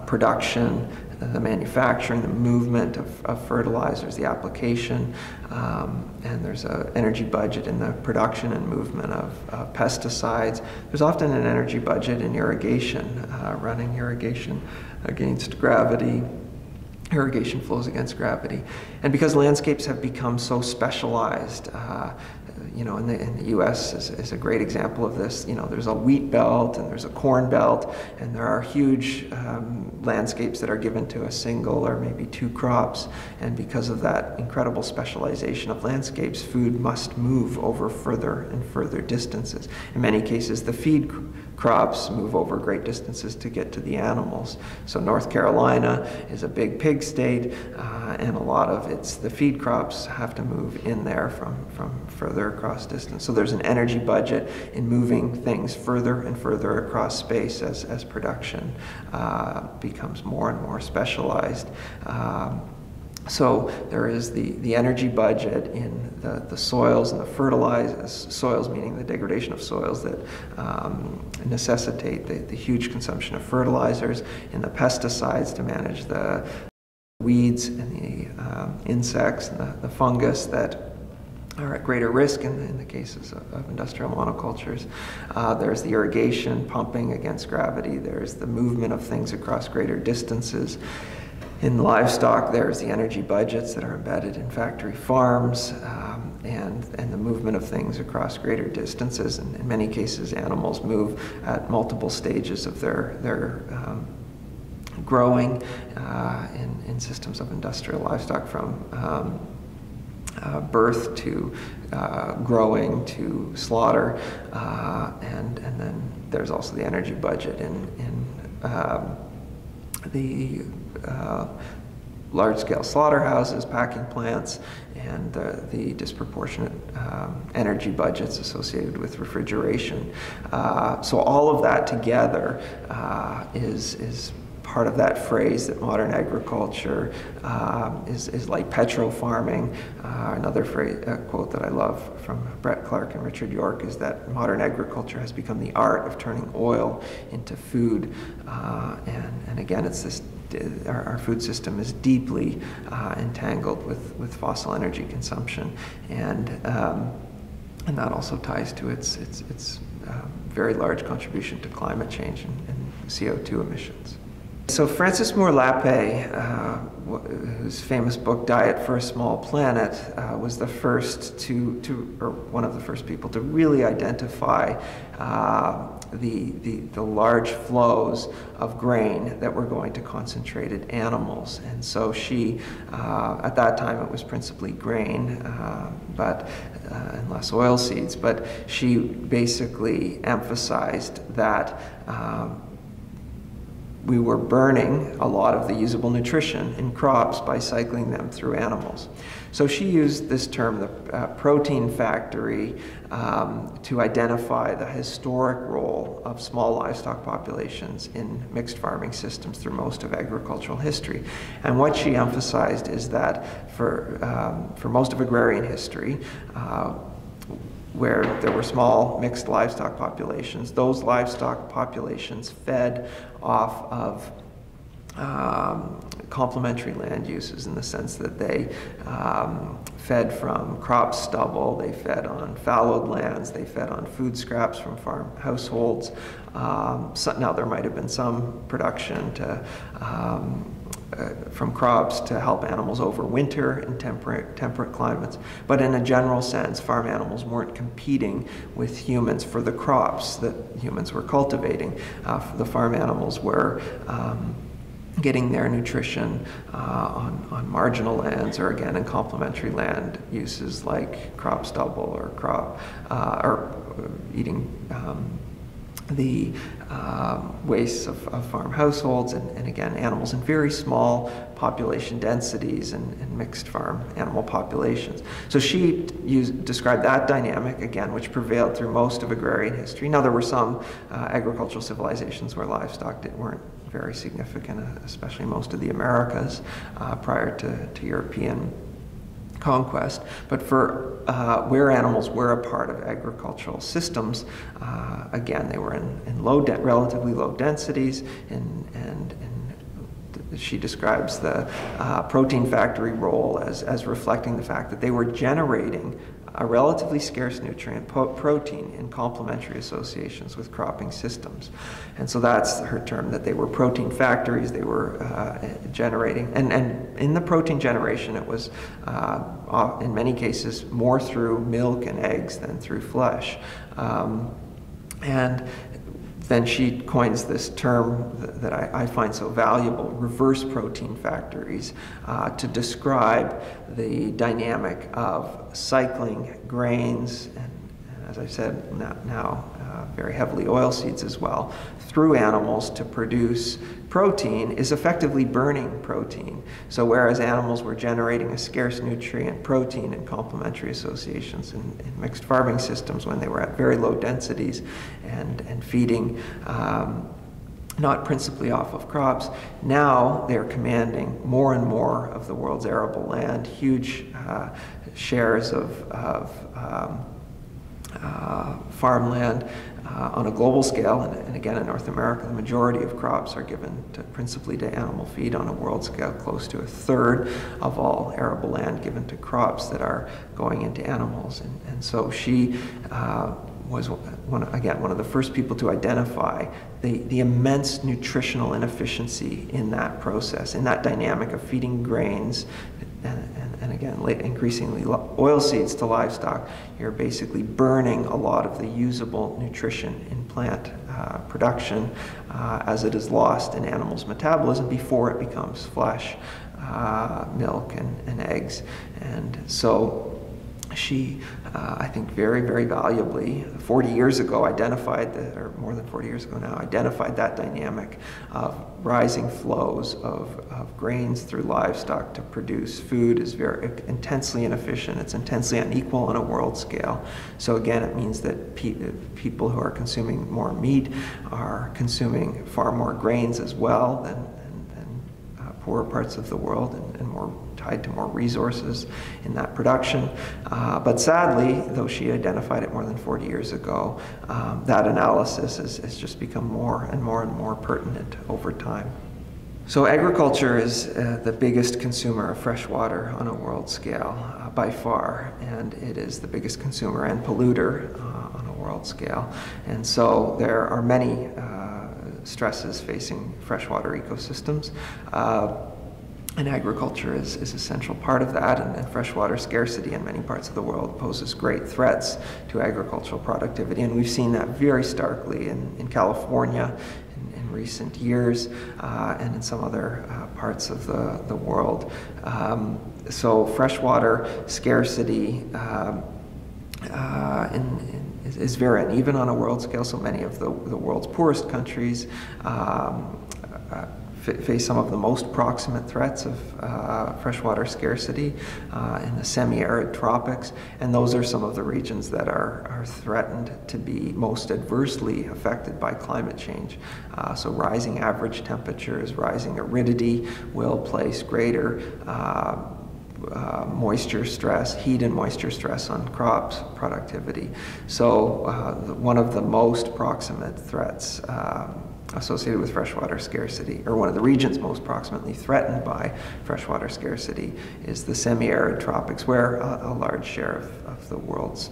production, the manufacturing, the movement of fertilizers, the application, and there's an energy budget in the production and movement of pesticides. There's often an energy budget in irrigation, running irrigation against gravity. Irrigation flows against gravity. And because landscapes have become so specialized, in the U.S. is a great example of this. There's a wheat belt and there's a corn belt, and there are huge landscapes that are given to a single or maybe two crops. And because of that incredible specialization of landscapes, food must move over further and further distances. In many cases, the feed crops move over great distances to get to the animals. So North Carolina is a big pig state, and a lot of the feed crops have to move in there from further across distance. So there's an energy budget in moving things further and further across space as production becomes more and more specialized. So there is the energy budget in the soils and the fertilizers, soils meaning the degradation of soils that necessitate the huge consumption of fertilizers, in the pesticides to manage the weeds and the insects and the fungus that are at greater risk in the cases of industrial monocultures. There's the irrigation, pumping against gravity. There's the movement of things across greater distances. In livestock, there's the energy budgets that are embedded in factory farms, and the movement of things across greater distances. And in many cases, animals move at multiple stages of their growing in systems of industrial livestock, from birth to growing to slaughter, and then there's also the energy budget in the large-scale slaughterhouses, packing plants, and the disproportionate energy budgets associated with refrigeration. So all of that together is part of that phrase that modern agriculture is like petro-farming. Another phrase, quote that I love from Brett Clark and Richard York is that modern agriculture has become the art of turning oil into food. And again, it's this, our food system is deeply entangled with fossil energy consumption, and that also ties to its very large contribution to climate change and CO2 emissions. So Francis Moore Lappé, whose famous book Diet for a Small Planet, was the first or one of the first people to really identify the large flows of grain that were going to concentrated animals. And so she, at that time it was principally grain, and less oil seeds, but she basically emphasized that we were burning a lot of the usable nutrition in crops by cycling them through animals. So she used this term, the protein factory, to identify the historic role of small livestock populations in mixed farming systems through most of agricultural history. And what she emphasized is that for most of agrarian history, where there were small mixed livestock populations, those livestock populations fed off of complementary land uses, in the sense that they fed from crop stubble, they fed on fallowed lands, they fed on food scraps from farm households. Now there might have been some production from crops to help animals overwinter in temperate climates. But in a general sense, farm animals weren't competing with humans for the crops that humans were cultivating. The farm animals were getting their nutrition on marginal lands, or again in complementary land uses like crop stubble or eating the wastes of farm households, and again animals in very small population densities and mixed farm animal populations. So she described that dynamic again, which prevailed through most of agrarian history. Now there were some agricultural civilizations where livestock weren't very significant, especially most of the Americas prior to European conquest, but for where animals were a part of agricultural systems, again, they were in relatively low densities, and she describes the protein factory role as reflecting the fact that they were generating a relatively scarce nutrient, protein, in complementary associations with cropping systems. And so that's her term, that they were protein factories. They were generating, and in the protein generation it was in many cases more through milk and eggs than through flesh. And then she coins this term that I find so valuable, reverse protein factories, to describe the dynamic of cycling grains, and as I said, now very heavily oilseeds as well, through animals to produce protein, is effectively burning protein. So whereas animals were generating a scarce nutrient, protein, in complementary associations in mixed farming systems when they were at very low densities and feeding not principally off of crops, now they're commanding more and more of the world's arable land, huge shares of farmland on a global scale, and again in North America, the majority of crops are given principally to animal feed. On a world scale, close to a third of all arable land given to crops that are going into animals. And so she was one of the first people to identify the immense nutritional inefficiency in that process, in that dynamic of feeding grains and again, increasingly oilseeds to livestock, you're basically burning a lot of the usable nutrition in plant production as it is lost in animals' metabolism before it becomes flesh, milk, and eggs. And so she, I think very, very valuably, 40 years ago identified, or more than 40 years ago now, identified that dynamic of rising flows of grains through livestock to produce food is very intensely inefficient. It's intensely unequal on a world scale. So again, it means that people who are consuming more meat are consuming far more grains as well than poorer parts of the world, and more tied to more resources in that production. But sadly, though she identified it more than 40 years ago, that analysis has just become more and more pertinent over time. So agriculture is the biggest consumer of fresh water on a world scale by far, and it is the biggest consumer and polluter on a world scale. And so there are many stresses facing freshwater ecosystems. And agriculture is a central part of that, and freshwater scarcity in many parts of the world poses great threats to agricultural productivity, and we've seen that very starkly in California in recent years, and in some other parts of the world. So freshwater scarcity is very uneven on a world scale, so many of the world's poorest countries face some of the most proximate threats of freshwater scarcity in the semi-arid tropics, and those are some of the regions that are threatened to be most adversely affected by climate change. So rising average temperatures, rising aridity will place greater moisture stress, heat and moisture stress on crops productivity. So one of the most proximate threats associated with freshwater scarcity, or one of the regions most proximately threatened by freshwater scarcity, is the semi-arid tropics, where a large share of the world's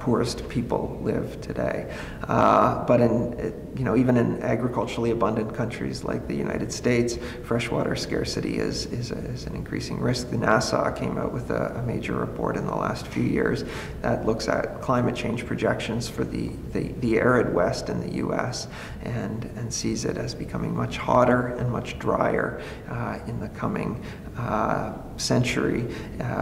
poorest people live today. But even in agriculturally abundant countries like the United States, freshwater scarcity is an increasing risk. The NASA came out with a major report in the last few years that looks at climate change projections for the arid West in the U.S. and sees it as becoming much hotter and much drier in the coming century,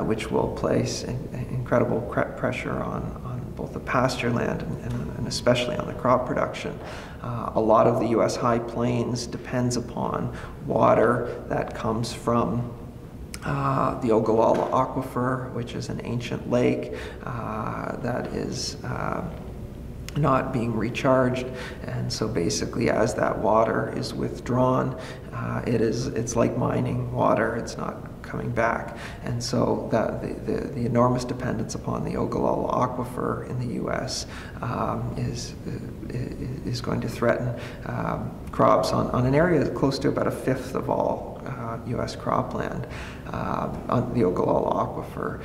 which will place incredible pressure on both the pasture land and especially on the crop production. A lot of the U.S. high plains depends upon water that comes from the Ogallala Aquifer, which is an ancient lake that is not being recharged, and so basically as that water is withdrawn, it's like mining water, it's not coming back. And so the enormous dependence upon the Ogallala Aquifer in the U.S. is going to threaten crops on an area close to about a fifth of all U.S. cropland on the Ogallala Aquifer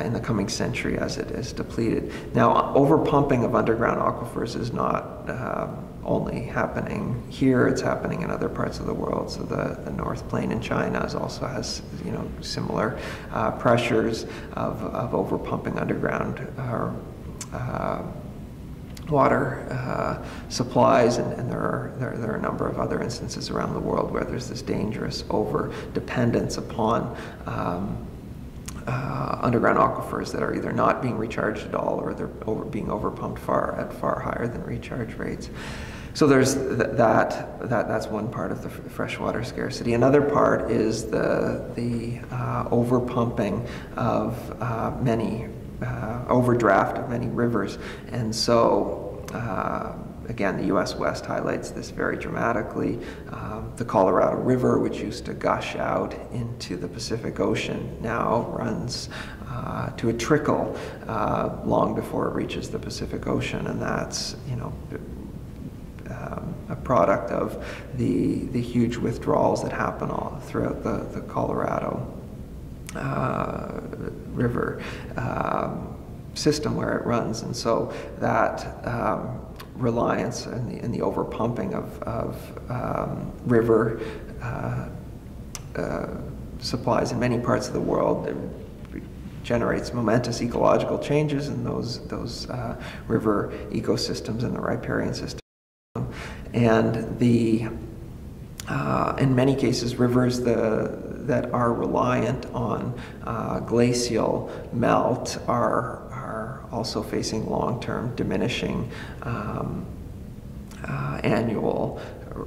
in the coming century as it is depleted. Now, overpumping of underground aquifers is not only happening here, it's happening in other parts of the world. So the North Plain in China also has similar pressures of overpumping underground water supplies, and there are a number of other instances around the world where there's this dangerous over-dependence upon underground aquifers that are either not being recharged at all, or they're being overpumped at far higher than recharge rates. So there's that's one part of the freshwater scarcity. Another part is the overpumping of many overdraft of many rivers, and so again, the U.S. West highlights this very dramatically. The Colorado River, which used to gush out into the Pacific Ocean, now runs to a trickle long before it reaches the Pacific Ocean, and that's a product of the huge withdrawals that happen all throughout the Colorado River system where it runs. And so that reliance and the overpumping of river supplies in many parts of the world. It generates momentous ecological changes in those river ecosystems and the riparian system. And in many cases, rivers that are reliant on glacial melt are also facing long-term diminishing annual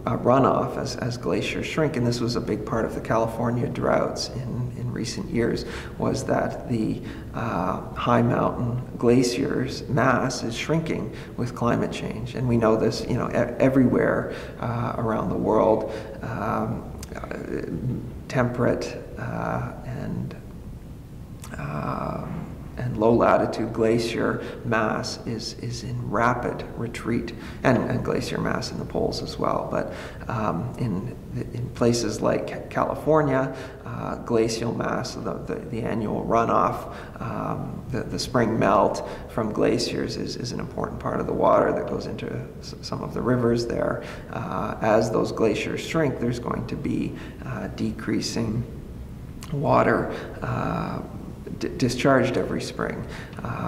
runoff as glaciers shrink. And this was a big part of the California droughts in recent years, was that the high mountain glaciers mass is shrinking with climate change. And we know this, everywhere around the world. Temperate and low latitude glacier mass is in rapid retreat, and glacier mass in the poles as well. But in places like California, glacial mass, the annual runoff, the spring melt from glaciers is an important part of the water that goes into some of the rivers there. As those glaciers shrink, there's going to be decreasing water discharged every spring.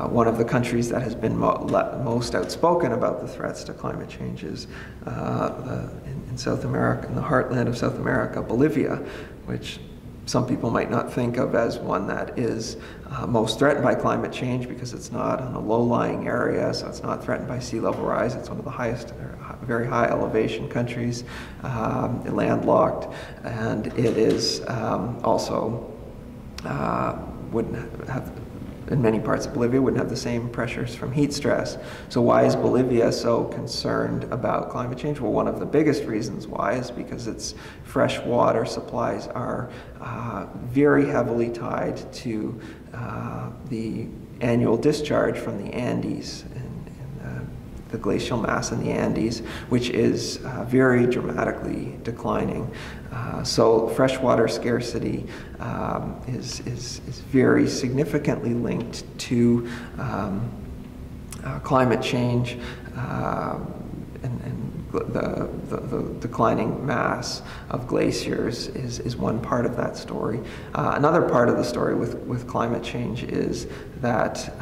One of the countries that has been most outspoken about the threats to climate change is in South America, in the heartland of South America, Bolivia, which some people might not think of as one that is most threatened by climate change because it's not in a low-lying area, so it's not threatened by sea level rise. It's one of the highest, very high elevation countries, landlocked, and it is also wouldn't have, in many parts of Bolivia, wouldn't have the same pressures from heat stress. So why is Bolivia so concerned about climate change? Well, one of the biggest reasons why is because its fresh water supplies are very heavily tied to the annual discharge from the Andes, the glacial mass in the Andes, which is very dramatically declining. So freshwater scarcity is very significantly linked to climate change and the declining mass of glaciers is one part of that story. Another part of the story with climate change is that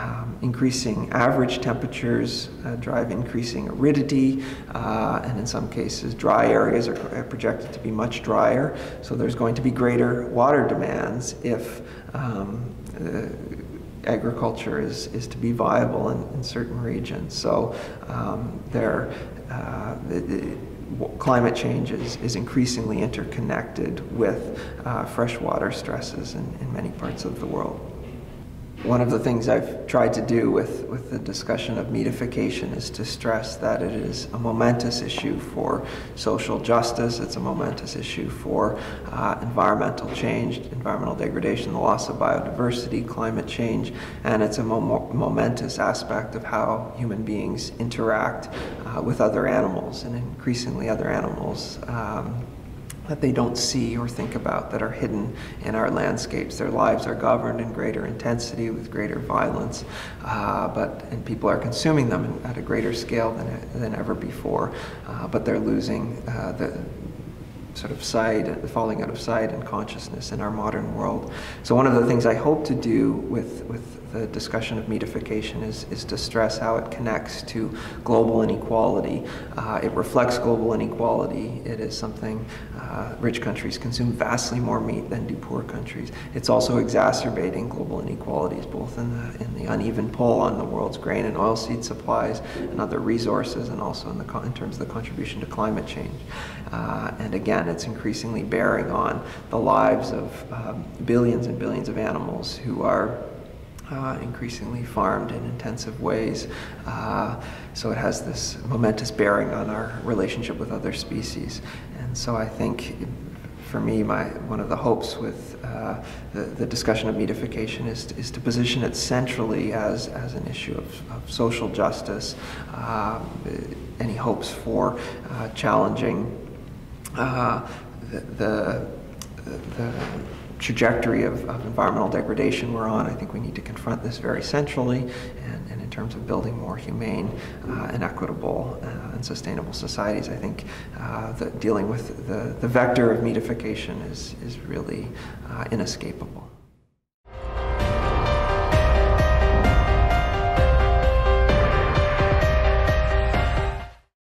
increasing average temperatures drive increasing aridity, and in some cases dry areas are projected to be much drier, so there's going to be greater water demands if agriculture is to be viable in certain regions. So climate change is increasingly interconnected with freshwater stresses in many parts of the world. One of the things I've tried to do with the discussion of meatification is to stress that it is a momentous issue for social justice, it's a momentous issue for environmental change, environmental degradation, the loss of biodiversity, climate change, and it's a momentous aspect of how human beings interact with other animals, and increasingly other animals that they don't see or think about, that are hidden in our landscapes. Their lives are governed in greater intensity with greater violence, and people are consuming them at a greater scale than ever before, but they're losing the sort of sight, the falling out of sight and consciousness in our modern world. So one of the things I hope to do with the discussion of meatification is to stress how it connects to global inequality. It reflects global inequality. It is something rich countries consume vastly more meat than do poor countries. It's also exacerbating global inequalities, both in the uneven pull on the world's grain and oilseed supplies and other resources, and also in terms of the contribution to climate change. And again, it's increasingly bearing on the lives of billions and billions of animals who are increasingly farmed in intensive ways. So it has this momentous bearing on our relationship with other species. And so I think, for me, one of the hopes with the discussion of meatification is to position it centrally as an issue of social justice. Any hopes for challenging the trajectory of environmental degradation we're on, I think we need to confront this very centrally, and in terms of building more humane and equitable and sustainable societies, I think that dealing with the vector of meatification is really inescapable.